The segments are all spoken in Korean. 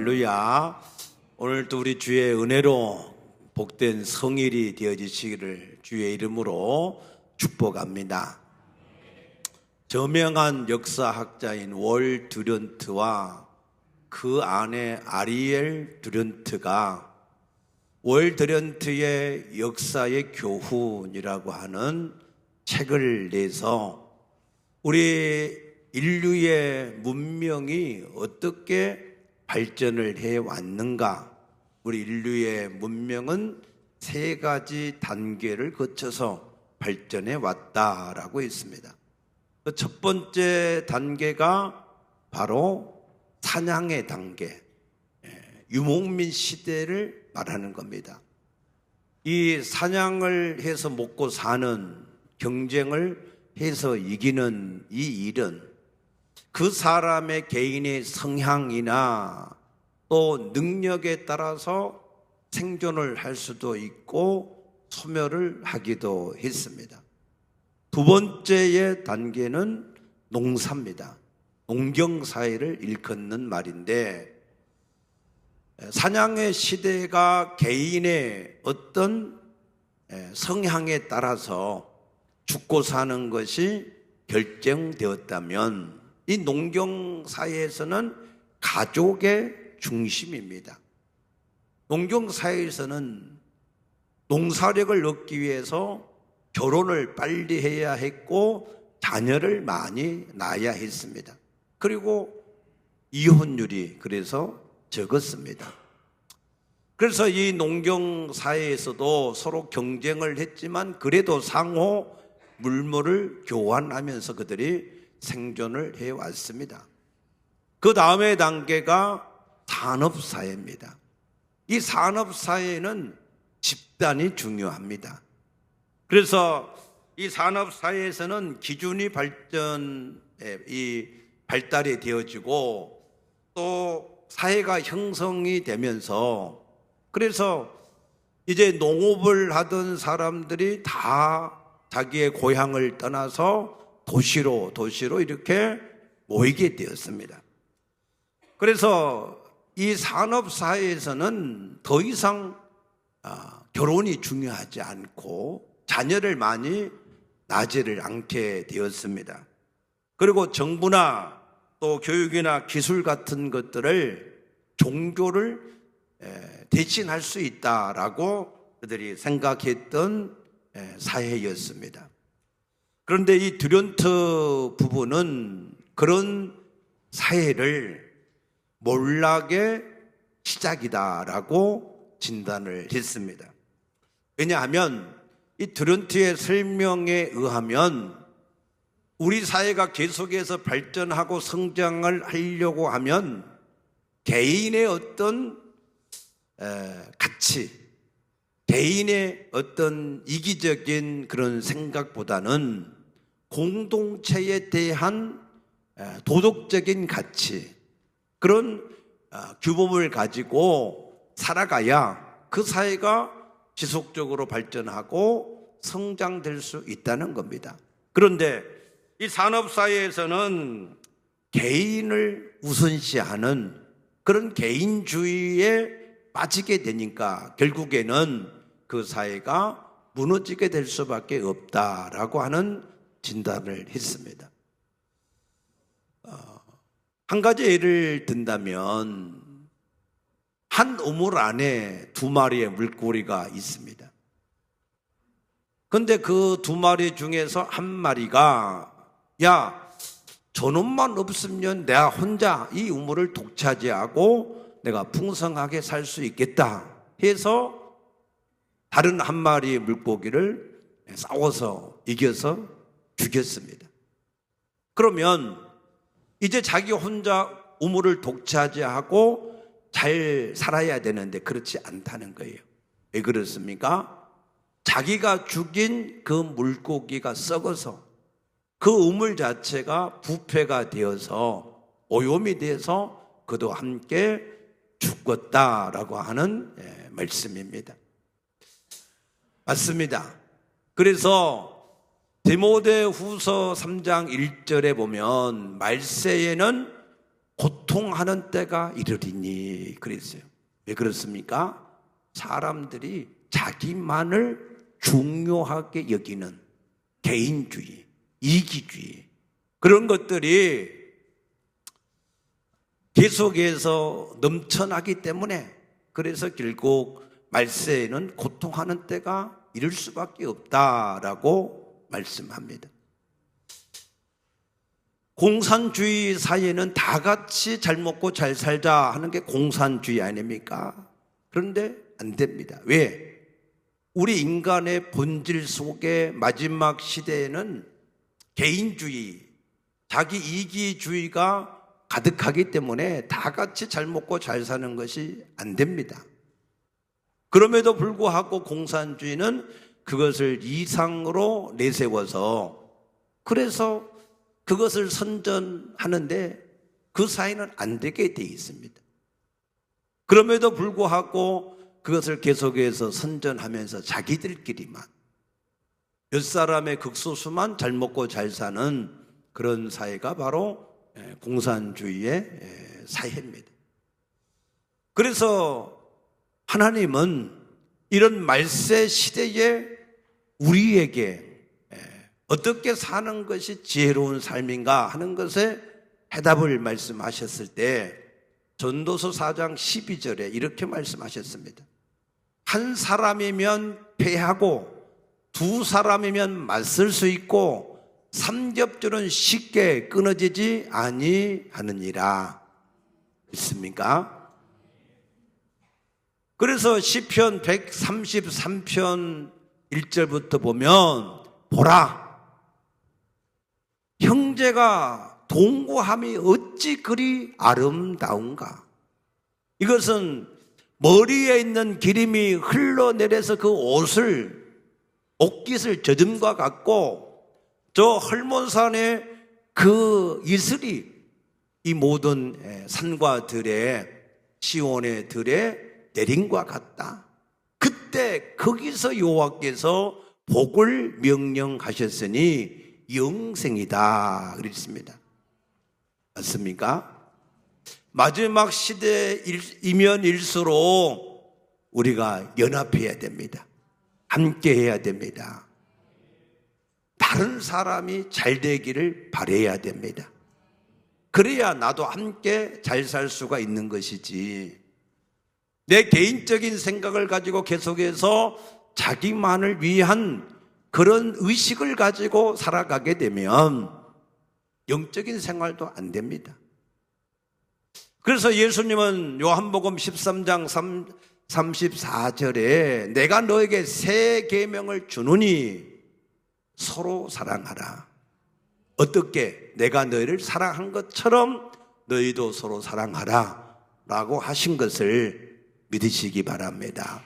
할렐루야. 오늘도 우리 주의 은혜로 복된 성일이 되어지시기를 주의 이름으로 축복합니다. 저명한 역사학자인 월 듀런트와 그 아내 아리엘 듀런트가 월 듀런트의 역사의 교훈이라고 하는 책을 내서 우리 인류의 문명이 어떻게 발전을 해왔는가, 우리 인류의 문명은 세 가지 단계를 거쳐서 발전해 왔다라고 했습니다. 그 첫 번째 단계가 바로 사냥의 단계, 유목민 시대를 말하는 겁니다. 이 사냥을 해서 먹고 사는, 경쟁을 해서 이기는 이 일은 그 사람의 개인의 성향이나 또 능력에 따라서 생존을 할 수도 있고 소멸을 하기도 했습니다. 두 번째의 단계는 농사입니다. 농경사회를 일컫는 말인데, 사냥의 시대가 개인의 어떤 성향에 따라서 죽고 사는 것이 결정되었다면 이 농경사회에서는 가족의 중심입니다. 농경사회에서는 농사력을 얻기 위해서 결혼을 빨리 해야 했고 자녀를 많이 낳아야 했습니다. 그리고 이혼율이 그래서 적었습니다. 그래서 이 농경사회에서도 서로 경쟁을 했지만 그래도 상호 물물을 교환하면서 그들이 생존을 해왔습니다. 그 다음의 단계가 산업사회입니다. 이 산업사회는 집단이 중요합니다. 그래서 이 산업사회에서는 기준이 발달이 되어지고 또 사회가 형성이 되면서, 그래서 이제 농업을 하던 사람들이 다 자기의 고향을 떠나서 도시로 이렇게 모이게 되었습니다. 그래서 이 산업사회에서는 더 이상 결혼이 중요하지 않고 자녀를 많이 낳지를 않게 되었습니다. 그리고 정부나 또 교육이나 기술 같은 것들을 종교를 대신할 수 있다라고 그들이 생각했던 사회였습니다. 그런데 이 듀런트 부부는 그런 사회를 몰락의 시작이다라고 진단을 했습니다. 왜냐하면 이 듀런트의 설명에 의하면 우리 사회가 계속해서 발전하고 성장을 하려고 하면 개인의 어떤 가치, 개인의 어떤 이기적인 그런 생각보다는 공동체에 대한 도덕적인 가치, 그런 규범을 가지고 살아가야 그 사회가 지속적으로 발전하고 성장될 수 있다는 겁니다. 그런데 이 산업사회에서는 개인을 우선시하는 그런 개인주의에 빠지게 되니까 결국에는 그 사회가 무너지게 될 수밖에 없다라고 하는 진단을 했습니다. 한 가지 예를 든다면 한 우물 안에 두 마리의 물고기가 있습니다. 그런데 그 두 마리 중에서 한 마리가 야, 저놈만 없으면 내가 혼자 이 우물을 독차지하고 내가 풍성하게 살 수 있겠다 해서 다른 한 마리의 물고기를 싸워서 이겨서 죽였습니다. 그러면 이제 자기 혼자 우물을 독차지하고 잘 살아야 되는데 그렇지 않다는 거예요. 왜 그렇습니까? 자기가 죽인 그 물고기가 썩어서 그 우물 자체가 부패가 되어서 오염이 돼서 그도 함께 죽었다라고 하는 말씀입니다. 맞습니다. 그래서 디모데후서 3장 1절에 보면 말세에는 고통하는 때가 이르리니 그랬어요. 왜 그렇습니까? 사람들이 자기만을 중요하게 여기는 개인주의, 이기주의, 그런 것들이 계속해서 넘쳐나기 때문에, 그래서 결국 말세에는 고통하는 때가 이를 수밖에 없다라고 말씀합니다. 공산주의 사회는 다 같이 잘 먹고 잘 살자 하는 게 공산주의 아닙니까? 그런데 안 됩니다. 왜? 우리 인간의 본질 속에 마지막 시대에는 개인주의, 자기 이기주의가 가득하기 때문에 다 같이 잘 먹고 잘 사는 것이 안 됩니다. 그럼에도 불구하고 공산주의는 그것을 이상으로 내세워서, 그래서 그것을 선전하는데 그 사이는 안 되게 돼 있습니다. 그럼에도 불구하고 그것을 계속해서 선전하면서 자기들끼리만, 몇 사람의 극소수만 잘 먹고 잘 사는 그런 사회가 바로 공산주의의 사회입니다. 그래서 하나님은 이런 말세 시대에 우리에게 어떻게 사는 것이 지혜로운 삶인가 하는 것에 해답을 말씀하셨을 때 전도서 4장 12절에 이렇게 말씀하셨습니다. 한 사람이면 패하고 두 사람이면 맞설 수 있고 삼겹줄은 쉽게 끊어지지 아니하느니라. 있습니까? 그래서 시편 133편 1절부터 보면, 보라, 형제가 동거함이 어찌 그리 아름다운가. 이것은 머리에 있는 기름이 흘러내려서 그 옷깃을 젖음과 같고, 저 헐몬산의 그 이슬이 이 모든 산과 들에, 시온의 들에 내림과 같다. 그때 거기서 여호와께서 복을 명령하셨으니 영생이다 그랬습니다. 맞습니까? 마지막 시대이면 일수록 우리가 연합해야 됩니다. 함께 해야 됩니다. 다른 사람이 잘 되기를 바라야 됩니다. 그래야 나도 함께 잘 살 수가 있는 것이지, 내 개인적인 생각을 가지고 계속해서 자기만을 위한 그런 의식을 가지고 살아가게 되면 영적인 생활도 안 됩니다. 그래서 예수님은 요한복음 13장 34절에 내가 너에게 새 계명을 주노니 서로 사랑하라. 어떻게? 내가 너희를 사랑한 것처럼 너희도 서로 사랑하라 라고 하신 것을 믿으시기 바랍니다.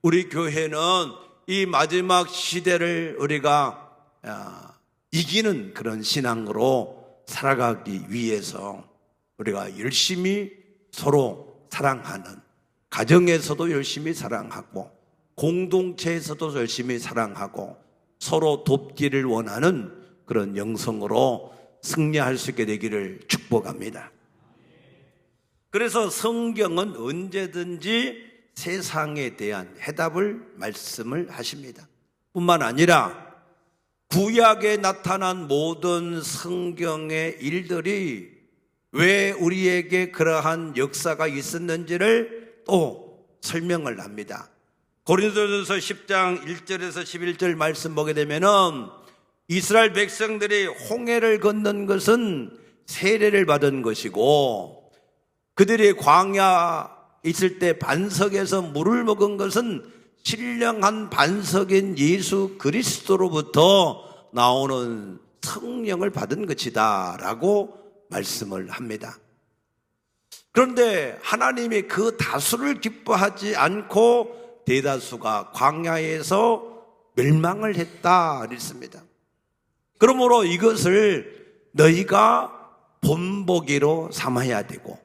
우리 교회는 이 마지막 시대를 우리가 이기는 그런 신앙으로 살아가기 위해서 우리가 열심히 서로 사랑하는, 가정에서도 열심히 사랑하고 공동체에서도 열심히 사랑하고 서로 돕기를 원하는 그런 영성으로 승리할 수 있게 되기를 축복합니다. 그래서 성경은 언제든지 세상에 대한 해답을 말씀을 하십니다. 뿐만 아니라 구약에 나타난 모든 성경의 일들이 왜 우리에게 그러한 역사가 있었는지를 또 설명을 합니다. 고린도전서 10장 1절에서 11절 말씀 보게 되면은 이스라엘 백성들이 홍해를 건넌 것은 세례를 받은 것이고, 그들이 광야 있을 때 반석에서 물을 먹은 것은 신령한 반석인 예수 그리스도로부터 나오는 성령을 받은 것이다 라고 말씀을 합니다. 그런데 하나님이 그 다수를 기뻐하지 않고 대다수가 광야에서 멸망을 했다 그랬습니다. 그러므로 이것을 너희가 본보기로 삼아야 되고,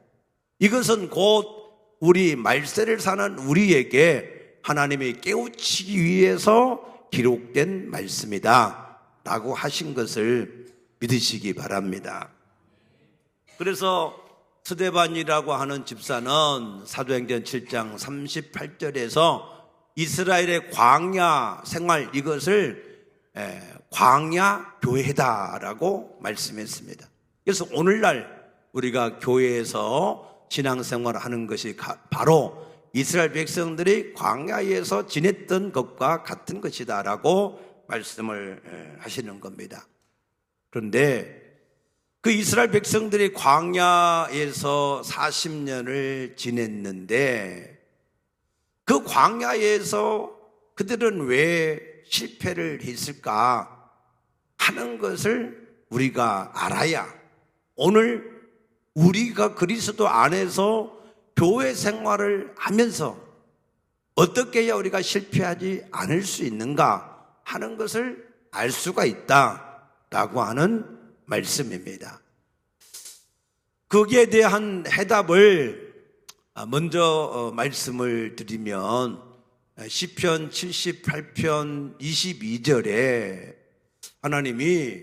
이것은 곧 우리 말세를 사는 우리에게 하나님이 깨우치기 위해서 기록된 말씀이다 라고 하신 것을 믿으시기 바랍니다. 그래서 스데반이라고 하는 집사는 사도행전 7장 38절에서 이스라엘의 광야 생활 이것을 광야 교회다라고 말씀했습니다. 그래서 오늘날 우리가 교회에서 신앙생활을 하는 것이 바로 이스라엘 백성들이 광야에서 지냈던 것과 같은 것이다라고 말씀을 하시는 겁니다. 그런데 그 이스라엘 백성들이 광야에서 40년을 지냈는데 그 광야에서 그들은 왜 실패를 했을까 하는 것을 우리가 알아야 오늘 우리가 그리스도 안에서 교회 생활을 하면서 어떻게 해야 우리가 실패하지 않을 수 있는가 하는 것을 알 수가 있다라고 하는 말씀입니다. 거기에 대한 해답을 먼저 말씀을 드리면 시편 78편 22절에 하나님이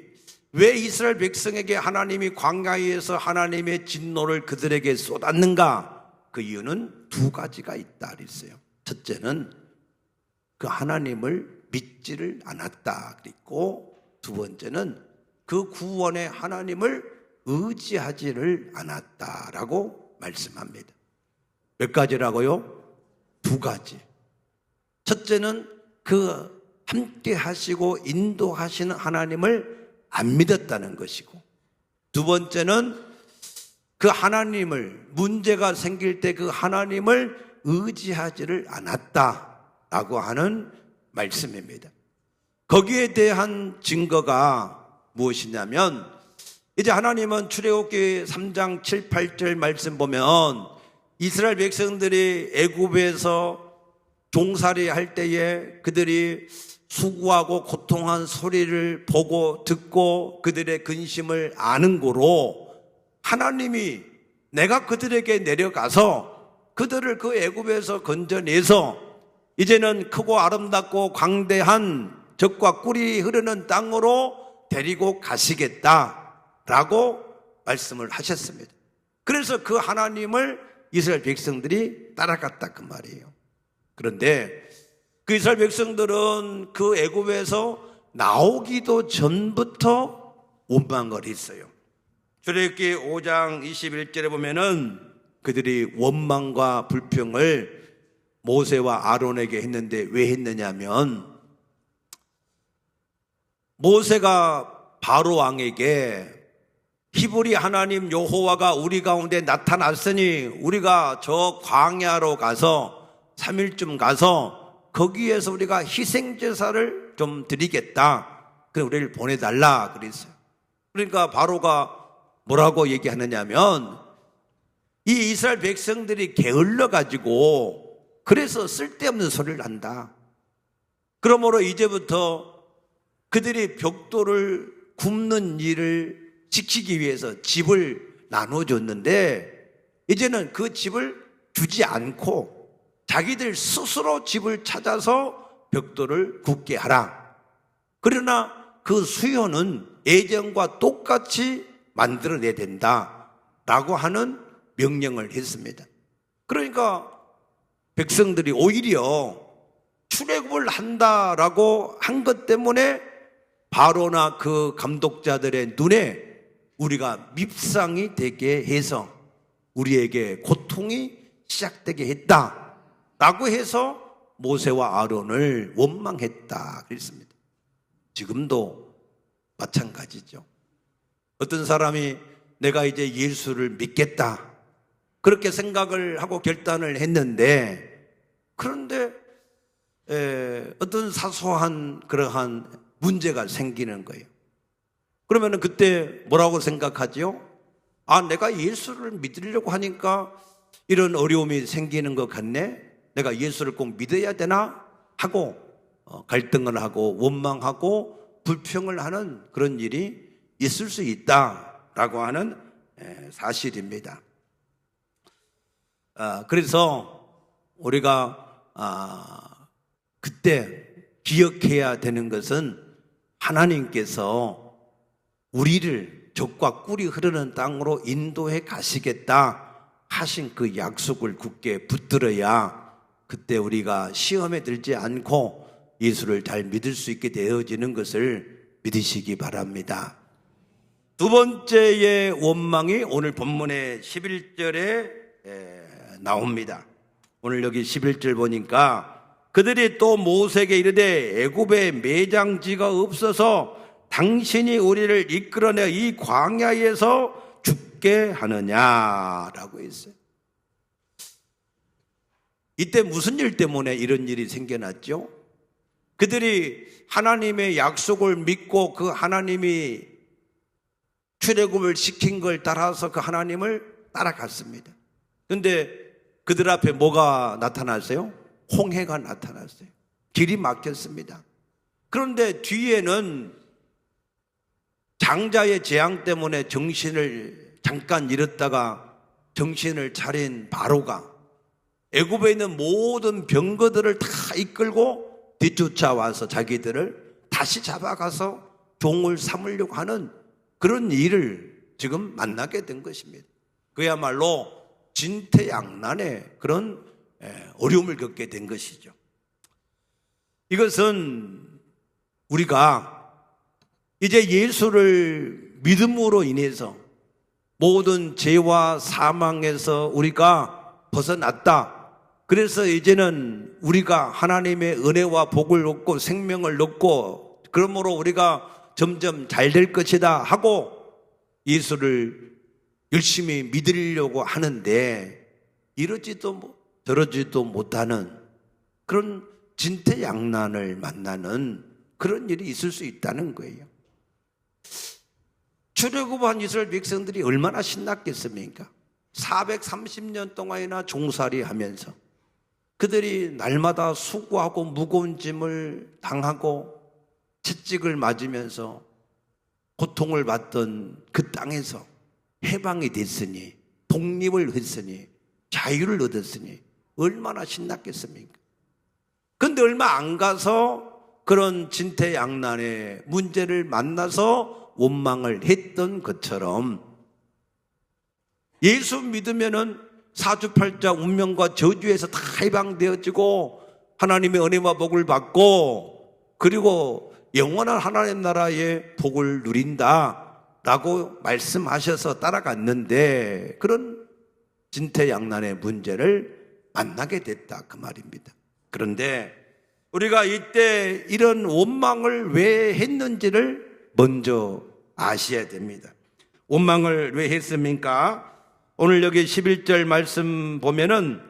왜 이스라엘 백성에게 하나님이 광야에서 하나님의 진노를 그들에게 쏟았는가? 그 이유는 두 가지가 있다 그랬어요. 첫째는 그 하나님을 믿지를 않았다 그랬고, 두 번째는 그 구원의 하나님을 의지하지를 않았다라고 말씀합니다. 몇 가지라고요? 두 가지. 첫째는 그 함께 하시고 인도하시는 하나님을 안 믿었다는 것이고, 두 번째는 그 하나님을, 문제가 생길 때 그 하나님을 의지하지를 않았다라고 하는 말씀입니다. 거기에 대한 증거가 무엇이냐면, 이제 하나님은 출애굽기 3장 7, 8절 말씀 보면 이스라엘 백성들이 애굽에서 종살이 할 때에 그들이 수고하고 고통한 소리를 보고 듣고 그들의 근심을 아는 고로 하나님이 내가 그들에게 내려가서 그들을 그 애굽에서 건져내서 이제는 크고 아름답고 광대한 젖과 꿀이 흐르는 땅으로 데리고 가시겠다라고 말씀을 하셨습니다. 그래서 그 하나님을 이스라엘 백성들이 따라갔다 그 말이에요. 그런데 그 이스라엘 백성들은 그 애굽에서 나오기도 전부터 원망을 했어요. 출애굽기 5장 21절에 보면은 그들이 원망과 불평을 모세와 아론에게 했는데 왜 했느냐면, 모세가 바로 왕에게 히브리 하나님 여호와가 우리 가운데 나타났으니 우리가 저 광야로 가서 3일쯤 가서 거기에서 우리가 희생제사를 좀 드리겠다, 그래 우리를 보내달라 그랬어요. 그러니까 바로가 뭐라고 얘기하느냐면, 이 이스라엘 백성들이 게을러 가지고 그래서 쓸데없는 소리를 한다. 그러므로 이제부터 그들이 벽돌을 굽는 일을 지키기 위해서 집을 나눠줬는데 이제는 그 집을 주지 않고 자기들 스스로 집을 찾아서 벽돌을 굽게 하라. 그러나 그 수요는 예전과 똑같이 만들어내야 된다라고 하는 명령을 했습니다. 그러니까 백성들이 오히려 출애굽을 한다라고 한 것 때문에 바로나 그 감독자들의 눈에 우리가 밉상이 되게 해서 우리에게 고통이 시작되게 했다라고 해서 모세와 아론을 원망했다 그랬습니다. 지금도 마찬가지죠. 어떤 사람이 내가 이제 예수를 믿겠다 그렇게 생각을 하고 결단을 했는데, 그런데 어떤 사소한 그러한 문제가 생기는 거예요. 그러면 그때 뭐라고 생각하죠? 아, 내가 예수를 믿으려고 하니까 이런 어려움이 생기는 것 같네, 내가 예수를 꼭 믿어야 되나 하고 갈등을 하고 원망하고 불평을 하는 그런 일이 있을 수 있다라고 하는 사실입니다. 그래서 우리가 그때 기억해야 되는 것은 하나님께서 우리를 젖과 꿀이 흐르는 땅으로 인도해 가시겠다 하신 그 약속을 굳게 붙들어야 그때 우리가 시험에 들지 않고 예수를 잘 믿을 수 있게 되어지는 것을 믿으시기 바랍니다. 두 번째의 원망이 오늘 본문의 11절에 나옵니다. 오늘 여기 11절 보니까 그들이 또 모세에게 이르되 애굽에 매장지가 없어서 당신이 우리를 이끌어내 이 광야에서 죽게 하느냐라고 했어요. 이때 무슨 일 때문에 이런 일이 생겨났죠? 그들이 하나님의 약속을 믿고 그 하나님이 출애굽을 시킨 걸 따라서 그 하나님을 따라갔습니다. 그런데 그들 앞에 뭐가 나타났어요? 홍해가 나타났어요. 길이 막혔습니다. 그런데 뒤에는 장자의 재앙 때문에 정신을 잠깐 잃었다가 정신을 차린 바로가 애굽에 있는 모든 병거들을 다 이끌고 뒤쫓아와서 자기들을 다시 잡아가서 종을 삼으려고 하는 그런 일을 지금 만나게 된 것입니다. 그야말로 진퇴양난의 그런 어려움을 겪게 된 것이죠. 이것은 우리가 이제 예수를 믿음으로 인해서 모든 죄와 사망에서 우리가 벗어났다. 그래서 이제는 우리가 하나님의 은혜와 복을 얻고 생명을 얻고 그러므로 우리가 점점 잘 될 것이다 하고 예수를 열심히 믿으려고 하는데 이러지도 저러지도 못하는 그런 진퇴양난을 만나는 그런 일이 있을 수 있다는 거예요. 출애굽한 이스라엘 백성들이 얼마나 신났겠습니까? 430년 동안이나 종살이 하면서 그들이 날마다 수고하고 무거운 짐을 당하고 채찍을 맞으면서 고통을 받던 그 땅에서 해방이 됐으니 독립을 했으니 자유를 얻었으니 얼마나 신났겠습니까? 그런데 얼마 안 가서 그런 진퇴양난의 문제를 만나서 원망을 했던 것처럼 예수 믿으면은 사주팔자 운명과 저주에서 다 해방되어지고 하나님의 은혜와 복을 받고 그리고 영원한 하나님 나라의 복을 누린다라고 말씀하셔서 따라갔는데 그런 진퇴양난의 문제를 만나게 됐다 그 말입니다. 그런데 우리가 이때 이런 원망을 왜 했는지를 먼저 아셔야 됩니다. 원망을 왜 했습니까? 오늘 여기 11절 말씀 보면은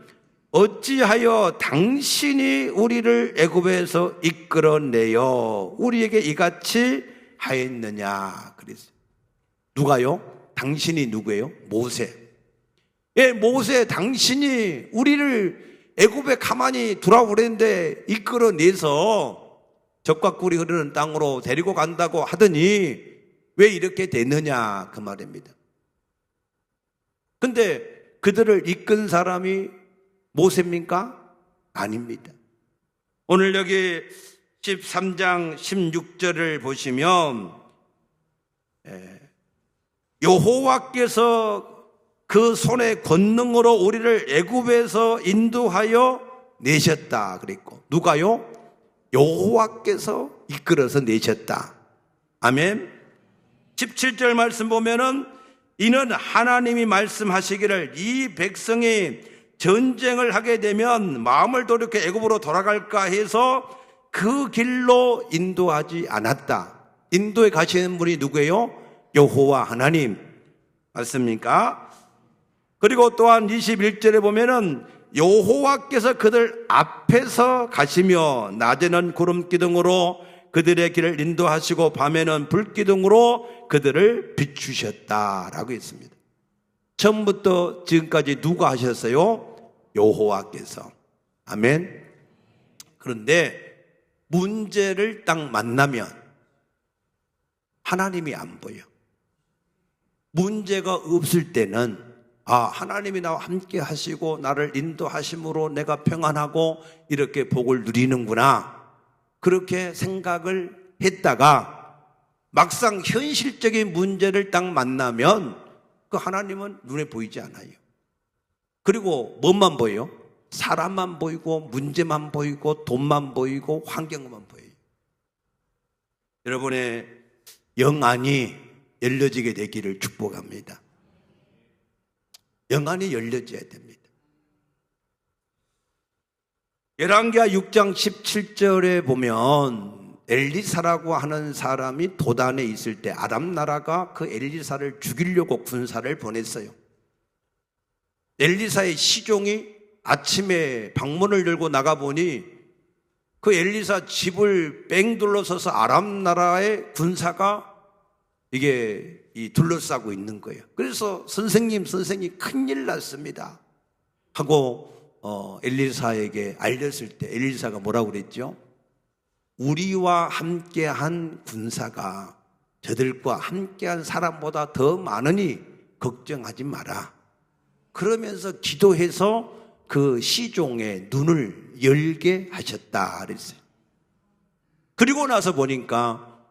어찌하여 당신이 우리를 애굽에서 이끌어내어 우리에게 이같이 하였느냐 그랬어요. 누가요? 당신이 누구예요? 모세. 예, 모세 당신이 우리를 애굽에 가만히 두라오랬는데 이끌어내서 젖과 꿀이 흐르는 땅으로 데리고 간다고 하더니 왜 이렇게 됐느냐 그 말입니다. 근데 그들을 이끈 사람이 모세입니까? 아닙니다. 오늘 여기 13장 16절을 보시면 여호와께서 그 손의 권능으로 우리를 애굽에서 인도하여 내셨다 그랬고 누가요? 여호와께서 이끌어서 내셨다. 아멘. 17절 말씀 보면은 이는 하나님이 말씀하시기를 이 백성이 전쟁을 하게 되면 마음을 돌이켜 애굽으로 돌아갈까 해서 그 길로 인도하지 않았다. 인도에 가시는 분이 누구예요? 여호와 하나님 맞습니까? 그리고 또한 21절에 보면은 여호와께서 그들 앞에서 가시며 낮에는 구름 기둥으로 그들의 길을 인도하시고 밤에는 불 기둥으로 그들을 비추셨다라고 했습니다. 처음부터 지금까지 누가 하셨어요? 여호와께서. 아멘. 그런데 문제를 딱 만나면 하나님이 안 보여. 문제가 없을 때는 하나님이 나와 함께 하시고 나를 인도하심으로 내가 평안하고 이렇게 복을 누리는구나 그렇게 생각을 했다가 막상 현실적인 문제를 딱 만나면 그 하나님은 눈에 보이지 않아요. 그리고 뭐만 보여요? 사람만 보이고 문제만 보이고 돈만 보이고 환경만 보여요. 여러분의 영안이 열려지게 되기를 축복합니다. 영안이 열려져야 됩니다. 열왕기하 6장 17절에 보면 엘리사라고 하는 사람이 도단에 있을 때 아람 나라가 그 엘리사를 죽이려고 군사를 보냈어요. 엘리사의 시종이 아침에 방문을 열고 나가보니 그 엘리사 집을 뺑 둘러서서 아람 나라의 군사가 이게 둘러싸고 있는 거예요. 그래서 선생님 큰일 났습니다 하고 엘리사에게 알렸을 때 엘리사가 뭐라고 그랬죠? 우리와 함께한 군사가 저들과 함께한 사람보다 더 많으니 걱정하지 마라. 그러면서 기도해서 그 시종의 눈을 열게 하셨다 그랬어요. 그리고 나서 보니까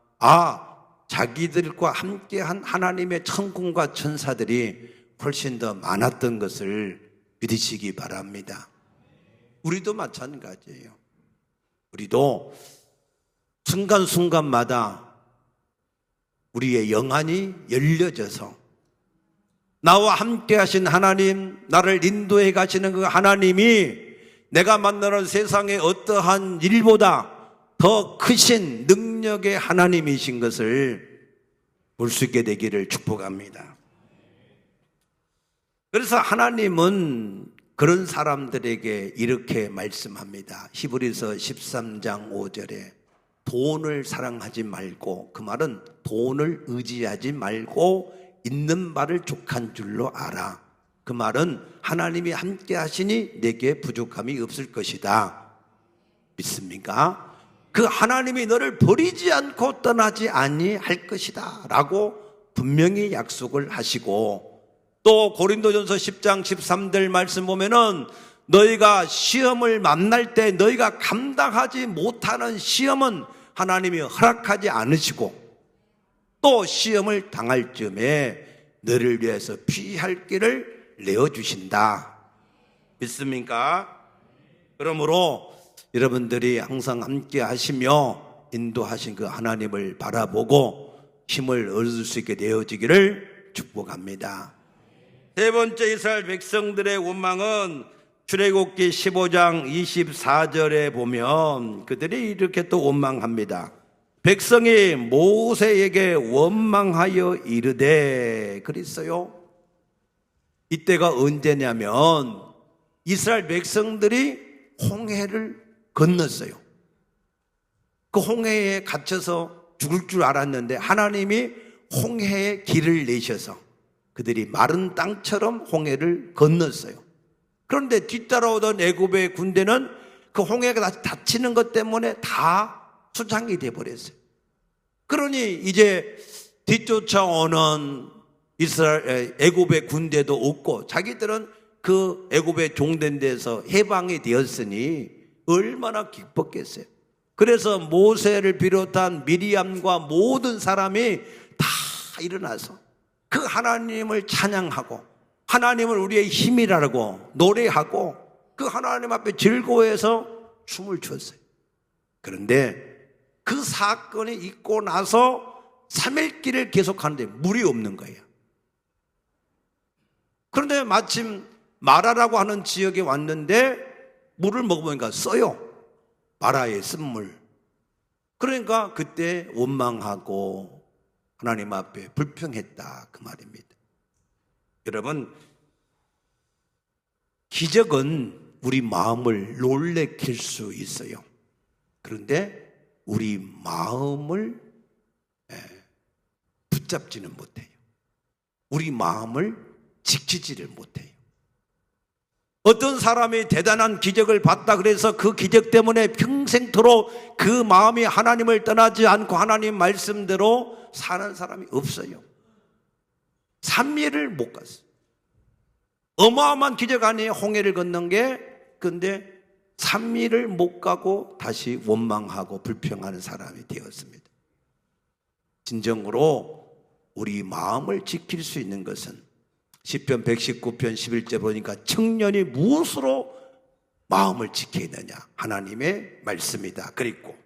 자기들과 함께한 하나님의 천군과 천사들이 훨씬 더 많았던 것을 믿으시기 바랍니다. 우리도 마찬가지예요. 우리도 순간순간마다 우리의 영안이 열려져서 나와 함께 하신 하나님, 나를 인도해 가시는 그 하나님이 내가 만나는 세상의 어떠한 일보다 더 크신 능력의 하나님이신 것을 볼 수 있게 되기를 축복합니다. 그래서 하나님은 그런 사람들에게 이렇게 말씀합니다. 히브리서 13장 5절에 돈을 사랑하지 말고, 그 말은 돈을 의지하지 말고 있는 바를 족한 줄로 알아. 그 말은 하나님이 함께 하시니 내게 부족함이 없을 것이다. 믿습니까? 그 하나님이 너를 버리지 않고 떠나지 아니할 것이다 라고 분명히 약속을 하시고, 또 고린도전서 10장 13절 말씀 보면은 너희가 시험을 만날 때 너희가 감당하지 못하는 시험은 하나님이 허락하지 않으시고, 또 시험을 당할 즈음에 너를 위해서 피할 길을 내어주신다. 믿습니까? 그러므로 여러분들이 항상 함께 하시며 인도하신 그 하나님을 바라보고 힘을 얻을 수 있게 되어지기를 축복합니다. 세 번째 이스라엘 백성들의 원망은 출애굽기 15장 24절에 보면 그들이 이렇게 또 원망합니다. 백성이 모세에게 원망하여 이르되, 그랬어요. 이때가 언제냐면 이스라엘 백성들이 홍해를 건넜어요. 그 홍해에 갇혀서 죽을 줄 알았는데 하나님이 홍해에 길을 내셔서 그들이 마른 땅처럼 홍해를 건넜어요. 그런데 뒤따라오던 애굽의 군대는 그 홍해가 닫히는 것 때문에 다 수장이 되어버렸어요. 그러니 이제 뒤쫓아오는 애굽의 군대도 없고 자기들은 그 애굽의 종된 데서 해방이 되었으니 얼마나 기뻤겠어요. 그래서 모세를 비롯한 미리암과 모든 사람이 다 일어나서 그 하나님을 찬양하고 하나님을 우리의 힘이라고 노래하고 그 하나님 앞에 즐거워해서 춤을 췄어요. 그런데 그 사건이 있고 나서 3일길을 계속하는데 물이 없는 거예요. 그런데 마침 마라라고 하는 지역에 왔는데 물을 먹어보니까 써요. 마라의 쓴물. 그러니까 그때 원망하고 하나님 앞에 불평했다, 그 말입니다. 여러분, 기적은 우리 마음을 놀래킬 수 있어요. 그런데 우리 마음을 붙잡지는 못해요. 우리 마음을 지키지를 못해요. 어떤 사람이 대단한 기적을 봤다 그래서 그 기적 때문에 평생토록 그 마음이 하나님을 떠나지 않고 하나님 말씀대로 사는 사람이 없어요. 3일을 못 갔어요. 어마어마한 기적 아니에요, 홍해를 걷는 게. 근데 3일을 못 가고 다시 원망하고 불평하는 사람이 되었습니다. 진정으로 우리 마음을 지킬 수 있는 것은 시편 119편 11절 보니까 청년이 무엇으로 마음을 지켜야 되냐? 하나님의 말씀이다. 그리고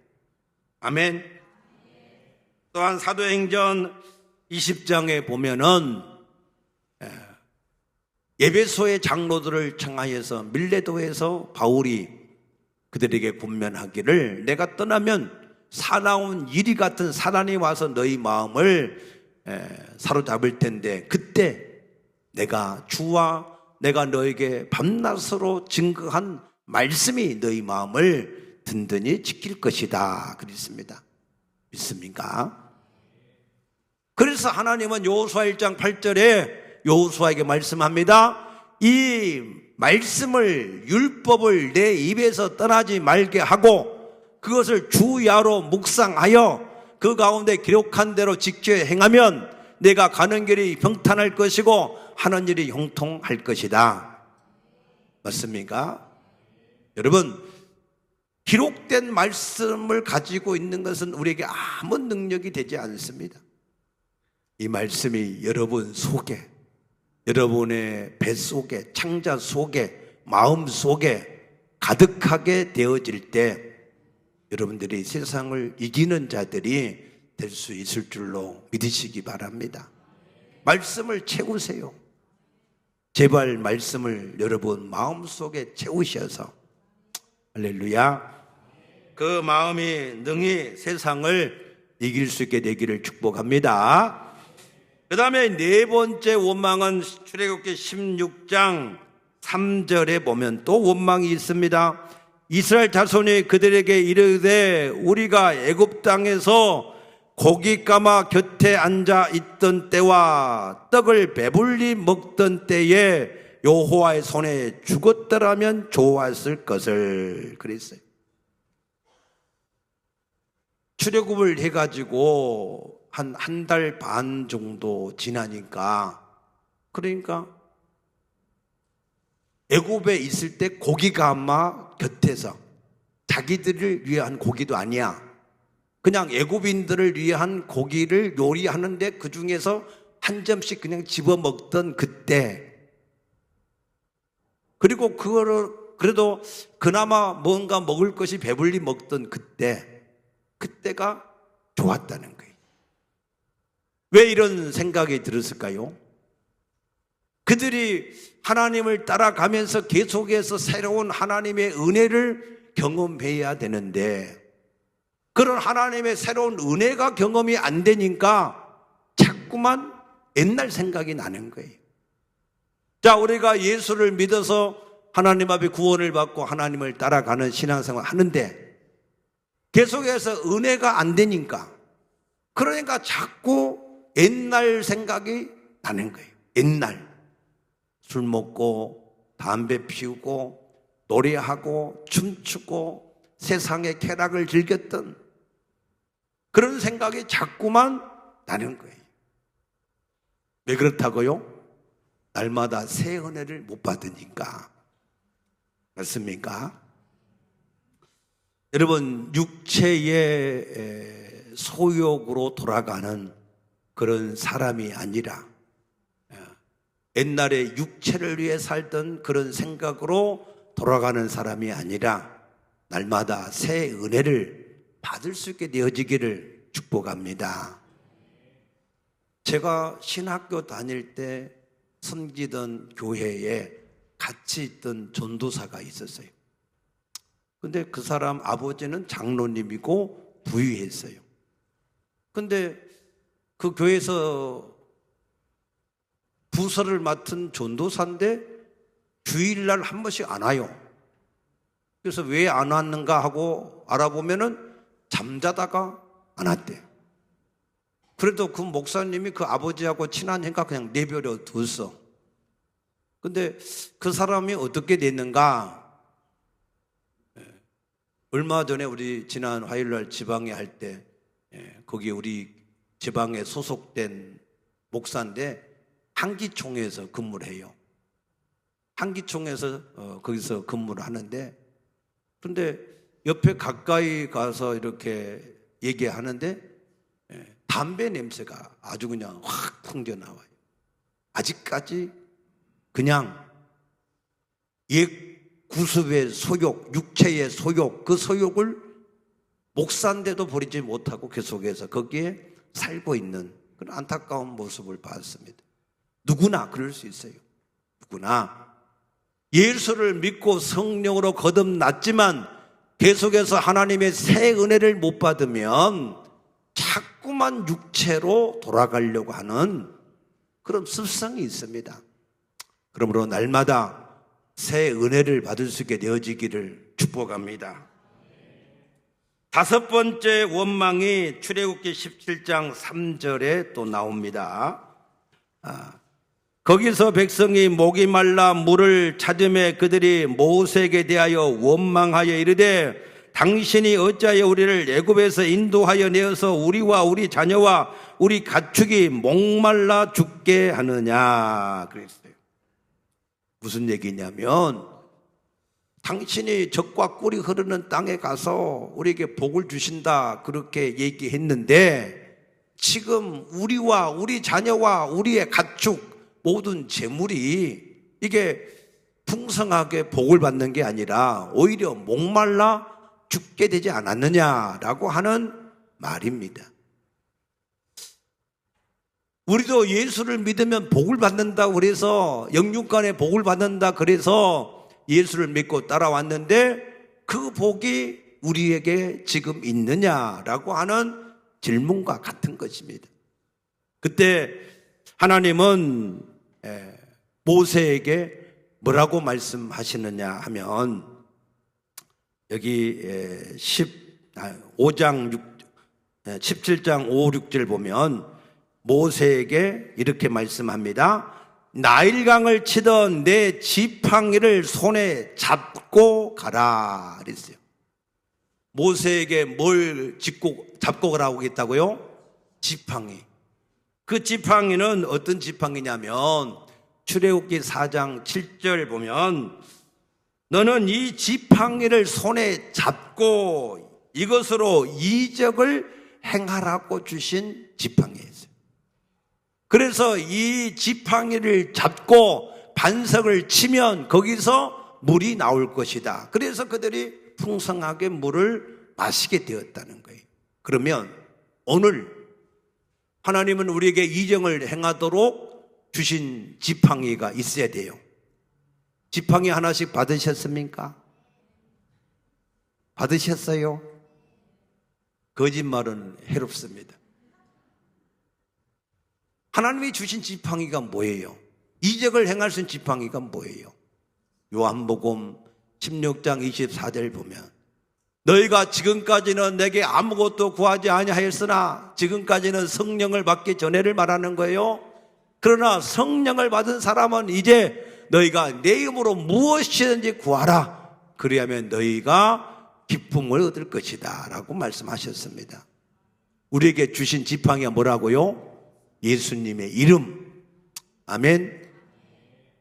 아멘. 또한 사도행전 20장에 보면은 에베소의 장로들을 청하여서 밀레도에서 바울이 그들에게 권면하기를 내가 떠나면 사나운 이리 같은 사단이 와서 너희 마음을 사로잡을 텐데 그때 내가 주와 내가 너에게 밤낮으로 증거한 말씀이 너희 마음을 든든히 지킬 것이다 그랬습니다. 믿습니까? 그래서 하나님은 여호수아 1장 8절에 여호수아에게 말씀합니다. 이 말씀을 율법을 내 입에서 떠나지 말게 하고 그것을 주야로 묵상하여 그 가운데 기록한 대로 지켜 행하면 내가 가는 길이 평탄할 것이고 하는 일이 형통할 것이다. 맞습니까? 여러분, 기록된 말씀을 가지고 있는 것은 우리에게 아무 능력이 되지 않습니다. 이 말씀이 여러분 속에, 여러분의 뱃속에, 창자 속에, 마음 속에 가득하게 되어질 때 여러분들이 세상을 이기는 자들이 될 수 있을 줄로 믿으시기 바랍니다. 말씀을 채우세요. 제발 말씀을 여러분 마음속에 채우셔서 할렐루야, 그 마음이 능히 세상을 이길 수 있게 되기를 축복합니다. 그 다음에 네 번째 원망은 출애굽기 16장 3절에 보면 또 원망이 있습니다. 이스라엘 자손이 그들에게 이르되 우리가 애굽 땅에서 고기 까마 곁에 앉아 있던 때와 떡을 배불리 먹던 때에 여호와의 손에 죽었더라면 좋았을 것을 그랬어요. 출애굽을 해가지고 한 달 반 정도 지나니까, 그러니까 애굽에 있을 때 고기가 아마 곁에서 자기들을 위한 고기도 아니야. 그냥 애굽인들을 위한 고기를 요리하는데 그 중에서 한 점씩 그냥 집어 먹던 그때, 그리고 그거를 그래도 그나마 뭔가 먹을 것이 배불리 먹던 그때가 좋았다는 거예요. 왜 이런 생각이 들었을까요? 그들이 하나님을 따라가면서 계속해서 새로운 하나님의 은혜를 경험해야 되는데 그런 하나님의 새로운 은혜가 경험이 안 되니까 자꾸만 옛날 생각이 나는 거예요. 자, 우리가 예수를 믿어서 하나님 앞에 구원을 받고 하나님을 따라가는 신앙생활 하는데 계속해서 은혜가 안 되니까, 그러니까 자꾸 옛날 생각이 나는 거예요. 옛날 술 먹고 담배 피우고 노래하고 춤추고 세상의 쾌락을 즐겼던 그런 생각이 자꾸만 나는 거예요. 왜 그렇다고요? 날마다 새 은혜를 못 받으니까. 맞습니까? 여러분, 육체의 소욕으로 돌아가는 그런 사람이 아니라 옛날에 육체를 위해 살던 그런 생각으로 돌아가는 사람이 아니라 날마다 새 은혜를 받을 수 있게 되어지기를 축복합니다. 제가 신학교 다닐 때 섬기던 교회에 같이 있던 전도사가 있었어요. 근데 그 사람 아버지는 장로님이고 부유했어요. 근데 그 교회에서 부서를 맡은 전도사인데 주일날 한 번씩 안 와요. 그래서 왜 안 왔는가 하고 알아보면은 잠자다가 안 왔대. 그래도 그 목사님이 그 아버지하고 친하니까 그냥 내버려 뒀어. 근데 그 사람이 어떻게 됐는가? 얼마 전에 우리 지난 화요일날 지방에 할 때 거기 우리 지방에 소속된 목사인데 한기총에서 근무를 해요. 한기총에서 거기서 근무를 하는데, 근데 옆에 가까이 가서 이렇게 얘기하는데 담배 냄새가 아주 그냥 확 풍겨나와요. 아직까지 그냥 옛 구습의 소욕, 육체의 소욕, 그 소욕을 목사인데도 버리지 못하고 그 속에서 거기에 살고 있는 그런 안타까운 모습을 봤습니다. 누구나 그럴 수 있어요. 누구나 예수를 믿고 성령으로 거듭났지만 계속해서 하나님의 새 은혜를 못 받으면 자꾸만 육체로 돌아가려고 하는 그런 습성이 있습니다. 그러므로 날마다 새 은혜를 받을 수 있게 되어지기를 축복합니다. 다섯 번째 원망이 출애굽기 17장 3절에 또 나옵니다. 거기서 백성이 목이 말라 물을 찾음에 그들이 모세에게 대하여 원망하여 이르되 당신이 어찌하여 우리를 애굽에서 인도하여 내어서 우리와 우리 자녀와 우리 가축이 목말라 죽게 하느냐 그랬어요. 무슨 얘기냐면 당신이 젖과 꿀이 흐르는 땅에 가서 우리에게 복을 주신다 그렇게 얘기했는데 지금 우리와 우리 자녀와 우리의 가축 모든 재물이 이게 풍성하게 복을 받는 게 아니라 오히려 목말라 죽게 되지 않았느냐라고 하는 말입니다. 우리도 예수를 믿으면 복을 받는다 그래서 영육간에 복을 받는다 그래서 예수를 믿고 따라왔는데 그 복이 우리에게 지금 있느냐라고 하는 질문과 같은 것입니다. 그때 하나님은 모세에게 뭐라고 말씀하시느냐 하면 여기 17장 5, 6절 보면 모세에게 이렇게 말씀합니다. 나일강을 치던 내 지팡이를 손에 잡고 가라 그랬어요. 모세에게 뭘 잡고 가라고 했다고요? 지팡이. 그 지팡이는 어떤 지팡이냐면 출애굽기 4장 7절 보면 너는 이 지팡이를 손에 잡고 이것으로 이적을 행하라고 주신 지팡이였어요. 그래서 이 지팡이를 잡고 반석을 치면 거기서 물이 나올 것이다. 그래서 그들이 풍성하게 물을 마시게 되었다는 거예요. 그러면 오늘 하나님은 우리에게 이적을 행하도록 주신 지팡이가 있어야 돼요. 지팡이 하나씩 받으셨습니까? 받으셨어요? 거짓말은 해롭습니다. 하나님이 주신 지팡이가 뭐예요? 이적을 행할 수 있는 지팡이가 뭐예요? 요한복음 16장 24절 보면 너희가 지금까지는 내게 아무것도 구하지 아니하였으나 지금까지는 성령을 받기 전에를 말하는 거예요. 그러나 성령을 받은 사람은 이제 너희가 내 이름으로 무엇이든지 구하라. 그리하면 너희가 기쁨을 얻을 것이다 라고 말씀하셨습니다. 우리에게 주신 지팡이가 뭐라고요? 예수님의 이름. 아멘.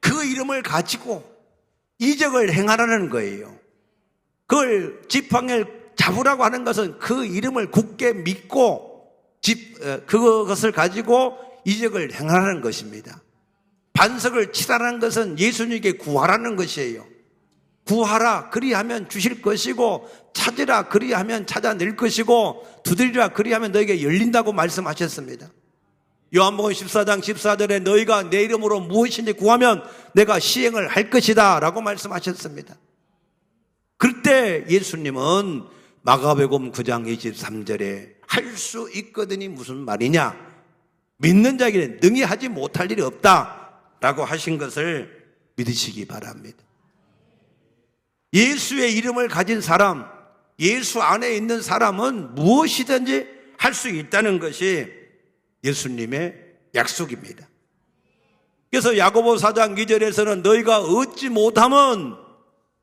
그 이름을 가지고 이적을 행하라는 거예요. 그걸 지팡이를 잡으라고 하는 것은 그 이름을 굳게 믿고 그것을 가지고 이적을 행하라는 것입니다. 반석을 치라는 것은 예수님께 구하라는 것이에요. 구하라 그리하면 주실 것이고 찾으라 그리하면 찾아낼 것이고 두드리라 그리하면 너에게 열린다고 말씀하셨습니다. 요한복음 14장 14절에 너희가 내 이름으로 무엇인지 구하면 내가 시행을 할 것이다 라고 말씀하셨습니다. 그때 예수님은 마가복음 9장 23절에 할 수 있거든이 무슨 말이냐, 믿는 자에게는 능히 하지 못할 일이 없다 라고 하신 것을 믿으시기 바랍니다. 예수의 이름을 가진 사람, 예수 안에 있는 사람은 무엇이든지 할 수 있다는 것이 예수님의 약속입니다. 그래서 야고보 4장 2절에서는 너희가 얻지 못하면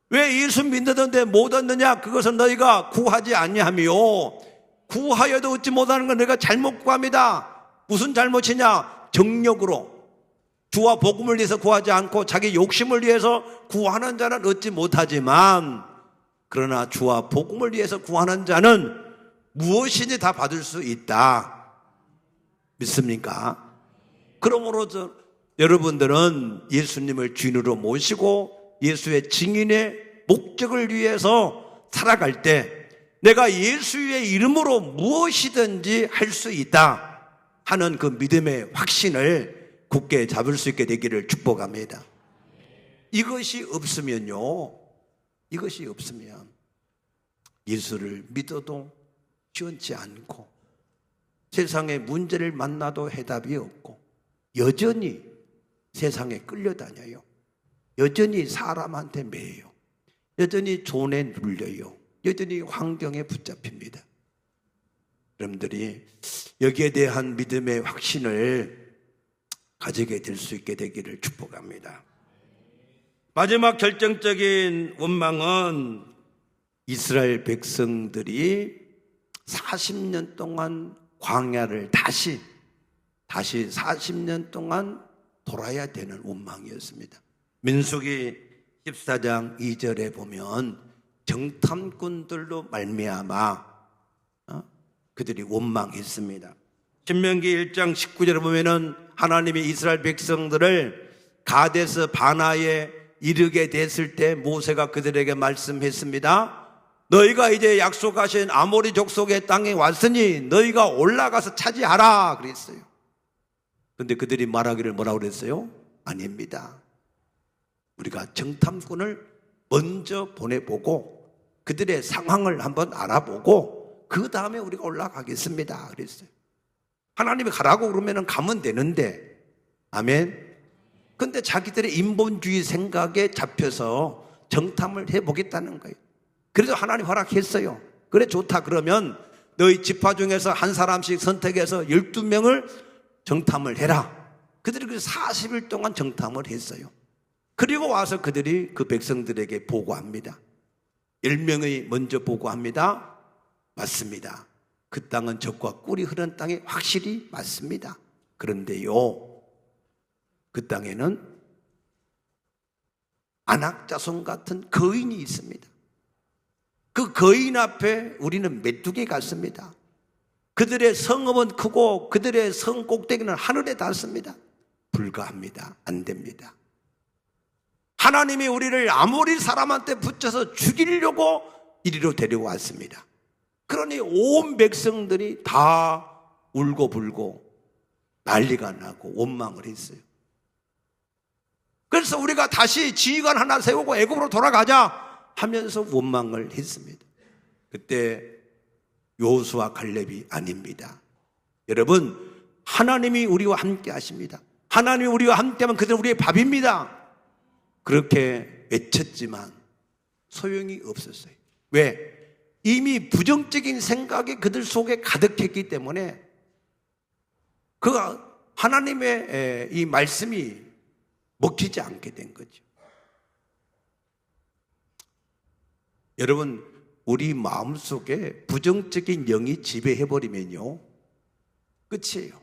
왜 예수 믿는데 못 얻느냐? 그것은 너희가 구하지 아니하며 구하여도 얻지 못하는 건 너희가 잘못 구합니다. 무슨 잘못이냐? 정력으로 주와 복음을 위해서 구하지 않고 자기 욕심을 위해서 구하는 자는 얻지 못하지만 그러나 주와 복음을 위해서 구하는 자는 무엇이든지 다 받을 수 있다. 믿습니까? 그러므로 여러분들은 예수님을 주인으로 모시고 예수의 증인의 목적을 위해서 살아갈 때 내가 예수의 이름으로 무엇이든지 할 수 있다 하는 그 믿음의 확신을 굳게 잡을 수 있게 되기를 축복합니다. 이것이 없으면 예수를 믿어도 시원치 않고 세상의 문제를 만나도 해답이 없고 여전히 세상에 끌려다녀요. 여전히 사람한테 매여요. 여전히 돈에 눌려요. 여전히 환경에 붙잡힙니다. 여러분들이 여기에 대한 믿음의 확신을 가지게 될 수 있게 되기를 축복합니다. 마지막 결정적인 원망은 이스라엘 백성들이 40년 동안 광야를 다시 40년 동안 돌아야 되는 원망이었습니다. 민수기 14장 2절에 보면 정탐꾼들로 말미암아 그들이 원망했습니다. 신명기 1장 19절에 보면은 하나님이 이스라엘 백성들을 가데스 바나에 이르게 됐을 때 모세가 그들에게 말씀했습니다. 너희가 이제 약속하신 아모리 족속의 땅에 왔으니 너희가 올라가서 차지하라 그랬어요. 근데 그들이 말하기를 뭐라고 그랬어요? 아닙니다. 우리가 정탐꾼을 먼저 보내보고 그들의 상황을 한번 알아보고 그 다음에 우리가 올라가겠습니다 그랬어요. 하나님이 가라고 그러면 가면 되는데, 아멘. 근데 자기들의 인본주의 생각에 잡혀서 정탐을 해보겠다는 거예요. 그래서 하나님 허락했어요. 그래 좋다 그러면 너희 지파 중에서 한 사람씩 선택해서 12명을 정탐을 해라. 그들이 40일 동안 정탐을 했어요. 그리고 와서 그들이 그 백성들에게 보고합니다. 10명이 먼저 보고합니다. 맞습니다. 그 땅은 젖과 꿀이 흐르는 땅이 확실히 맞습니다. 그런데요, 그 땅에는 안악자손 같은 거인이 있습니다. 그 거인 앞에 우리는 메뚜기 같습니다. 그들의 성읍은 크고 그들의 성 꼭대기는 하늘에 닿습니다. 불가합니다. 안 됩니다. 하나님이 우리를 아모리 사람한테 붙여서 죽이려고 이리로 데려왔습니다. 그러니 온 백성들이 다 울고불고 난리가 나고 원망을 했어요. 그래서 우리가 다시 지휘관 하나 세우고 애굽으로 돌아가자 하면서 원망을 했습니다. 그때 여호수아 갈렙이 아닙니다. 여러분, 하나님이 우리와 함께 하십니다. 하나님이 우리와 함께하면 그들은 우리의 밥입니다. 그렇게 외쳤지만 소용이 없었어요. 왜? 이미 부정적인 생각이 그들 속에 가득했기 때문에 그 하나님의 이 말씀이 먹히지 않게 된 거죠. 여러분, 우리 마음속에 부정적인 영이 지배해버리면요, 끝이에요.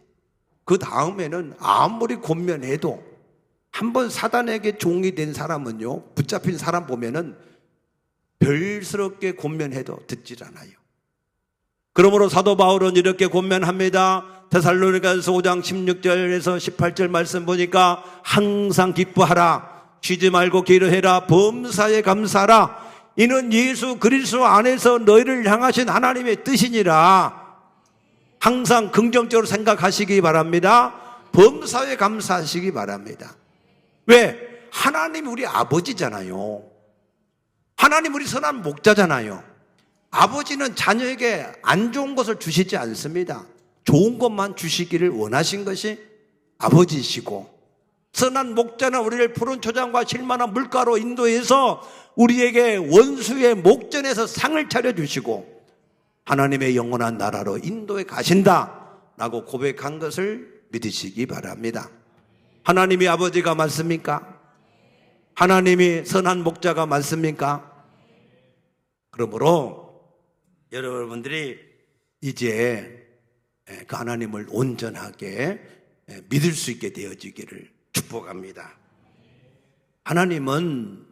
그 다음에는 아무리 권면해도 한번 사단에게 종이 된 사람은요, 붙잡힌 사람 보면은 별스럽게 권면해도 듣질 않아요. 그러므로 사도 바울은 이렇게 권면합니다. 데살로니가서 5장 16절에서 18절 말씀 보니까 항상 기뻐하라, 쉬지 말고 기도해라, 범사에 감사하라, 이는 예수 그리스도 안에서 너희를 향하신 하나님의 뜻이니라. 항상 긍정적으로 생각하시기 바랍니다. 범사에 감사하시기 바랍니다. 왜? 하나님이 우리 아버지잖아요. 하나님 우리 선한 목자잖아요. 아버지는 자녀에게 안 좋은 것을 주시지 않습니다. 좋은 것만 주시기를 원하신 것이 아버지시고, 선한 목자는 우리를 푸른 초장과 실만한 물가로 인도해서 우리에게 원수의 목전에서 상을 차려주시고 하나님의 영원한 나라로 인도해 가신다 라고 고백한 것을 믿으시기 바랍니다. 하나님이 아버지가 맞습니까? 하나님이 선한 목자가 맞습니까? 그러므로 여러분들이 이제 그 하나님을 온전하게 믿을 수 있게 되어지기를 축복합니다. 하나님은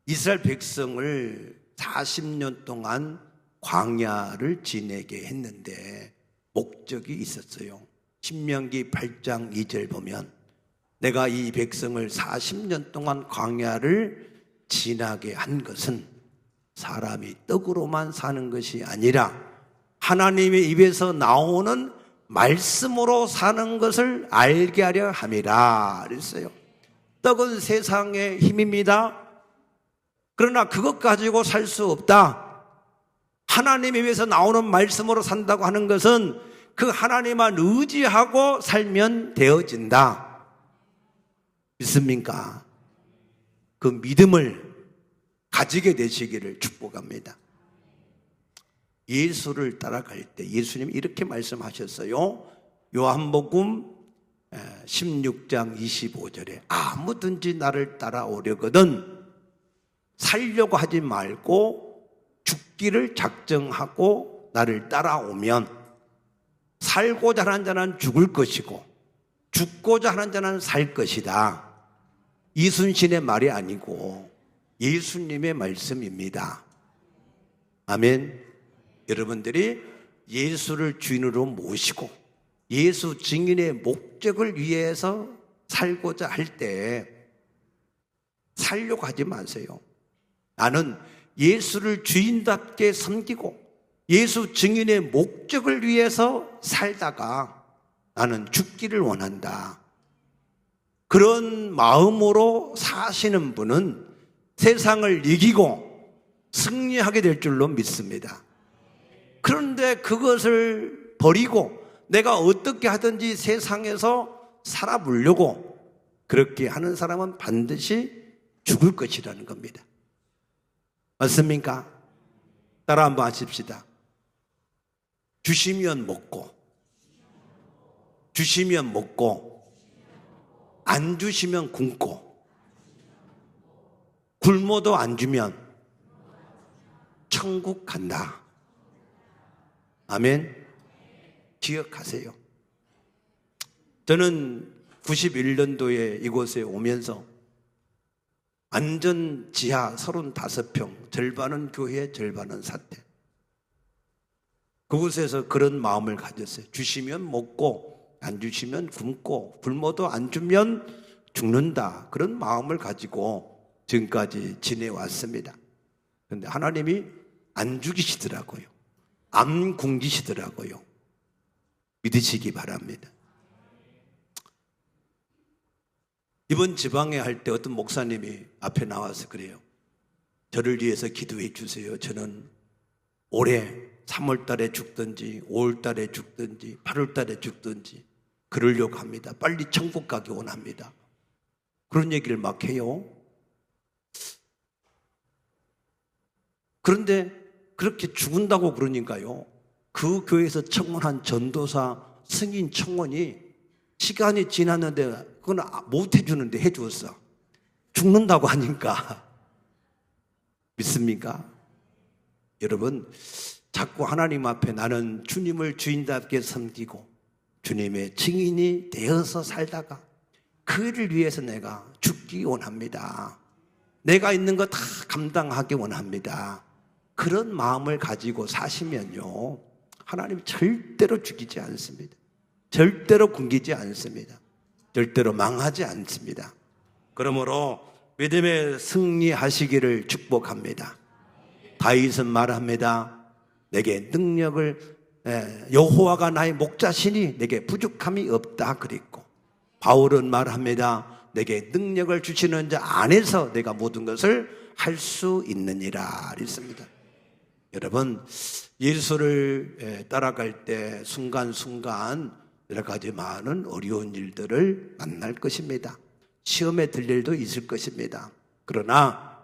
이스라엘 백성을 40년 동안 광야를 지내게 했는데 목적이 있었어요. 신명기 8장 2절 보면 내가 이 백성을 40년 동안 광야를 지나게 한 것은 사람이 떡으로만 사는 것이 아니라 하나님의 입에서 나오는 말씀으로 사는 것을 알게 하려 함이라 그랬어요. 떡은 세상의 힘입니다. 그러나 그것 가지고 살 수 없다. 하나님의 입에서 나오는 말씀으로 산다고 하는 것은 그 하나님만 의지하고 살면 되어진다. 믿습니까? 그 믿음을 가지게 되시기를 축복합니다. 예수를 따라갈 때 예수님이 이렇게 말씀하셨어요. 요한복음 16장 25절에 아무든지 나를 따라오려거든 살려고 하지 말고 죽기를 작정하고 나를 따라오면 살고자 하는 자는 죽을 것이고 죽고자 하는 자는 살 것이다. 이순신의 말이 아니고 예수님의 말씀입니다. 아멘. 여러분들이 예수를 주인으로 모시고 예수 증인의 목적을 위해서 살고자 할 때 살려고 하지 마세요. 나는 예수를 주인답게 섬기고 예수 증인의 목적을 위해서 살다가 나는 죽기를 원한다. 그런 마음으로 사시는 분은 세상을 이기고 승리하게 될 줄로 믿습니다. 그런데 그것을 버리고 내가 어떻게 하든지 세상에서 살아보려고 그렇게 하는 사람은 반드시 죽을 것이라는 겁니다. 맞습니까? 따라 한번 하십시다. 주시면 먹고, 주시면 먹고, 안 주시면 굶고, 굶어도 안 주면 천국 간다. 아멘. 기억하세요. 저는 91년도에 이곳에 오면서 완전 지하 35평, 절반은 교회, 절반은 사택. 그곳에서 그런 마음을 가졌어요. 주시면 먹고, 안 주시면 굶고, 굶어도 안 주면 죽는다. 그런 마음을 가지고 지금까지 지내왔습니다. 그런데 하나님이 안 죽이시더라고요. 안 굶기시더라고요. 믿으시기 바랍니다. 이번 지방에 할 때 어떤 목사님이 앞에 나와서 그래요. 저를 위해서 기도해 주세요. 저는 올해 3월 달에 죽든지 5월 달에 죽든지 8월 달에 죽든지 그러려고 합니다. 빨리 천국 가기 원합니다. 그런 얘기를 막 해요. 그런데 그렇게 죽은다고 그러니까요. 그 교회에서 청원한 전도사 승인 청원이 시간이 지났는데 그건 못 해주는데 해주었어. 죽는다고 하니까. 믿습니까? 여러분, 자꾸 하나님 앞에 나는 주님을 주인답게 섬기고 주님의 증인이 되어서 살다가 그를 위해서 내가 죽기 원합니다. 내가 있는 거 다 감당하기 원합니다. 그런 마음을 가지고 사시면요, 하나님 절대로 죽이지 않습니다. 절대로 굶기지 않습니다. 절대로 망하지 않습니다. 그러므로 믿음에 승리하시기를 축복합니다. 다윗은 말합니다. 내게 능력을 여호와가 나의 목자시니 내게 부족함이 없다 그랬고, 바울은 말합니다. 내게 능력을 주시는 자 안에서 내가 모든 것을 할 수 있느니라 그랬습니다. 여러분, 예수를 따라갈 때 순간순간 여러 가지 많은 어려운 일들을 만날 것입니다. 시험에 들 일도 있을 것입니다. 그러나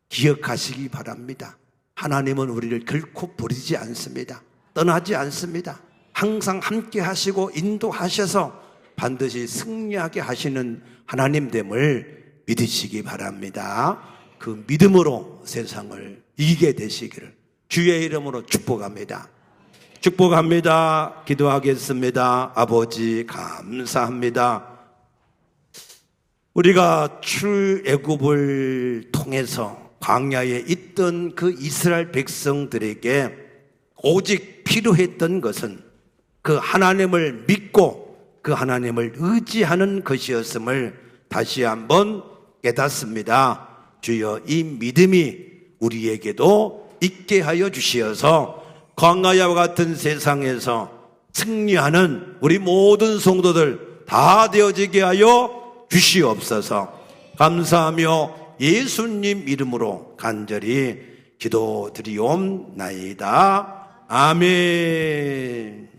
기억하시기 바랍니다. 하나님은 우리를 결코 버리지 않습니다. 떠나지 않습니다. 항상 함께 하시고 인도하셔서 반드시 승리하게 하시는 하나님됨을 믿으시기 바랍니다. 그 믿음으로 세상을 이기게 되시기를 주의 이름으로 축복합니다. 축복합니다. 기도하겠습니다. 아버지 감사합니다. 우리가 출애굽을 통해서 광야에 있던 그 이스라엘 백성들에게 오직 필요했던 것은 그 하나님을 믿고 그 하나님을 의지하는 것이었음을 다시 한번 깨닫습니다. 주여, 이 믿음이 우리에게도 있게 하여 주시어서 광야와 같은 세상에서 승리하는 우리 모든 성도들 다 되어지게 하여 주시옵소서. 감사하며 예수님 이름으로 간절히 기도드리옵나이다. 아멘.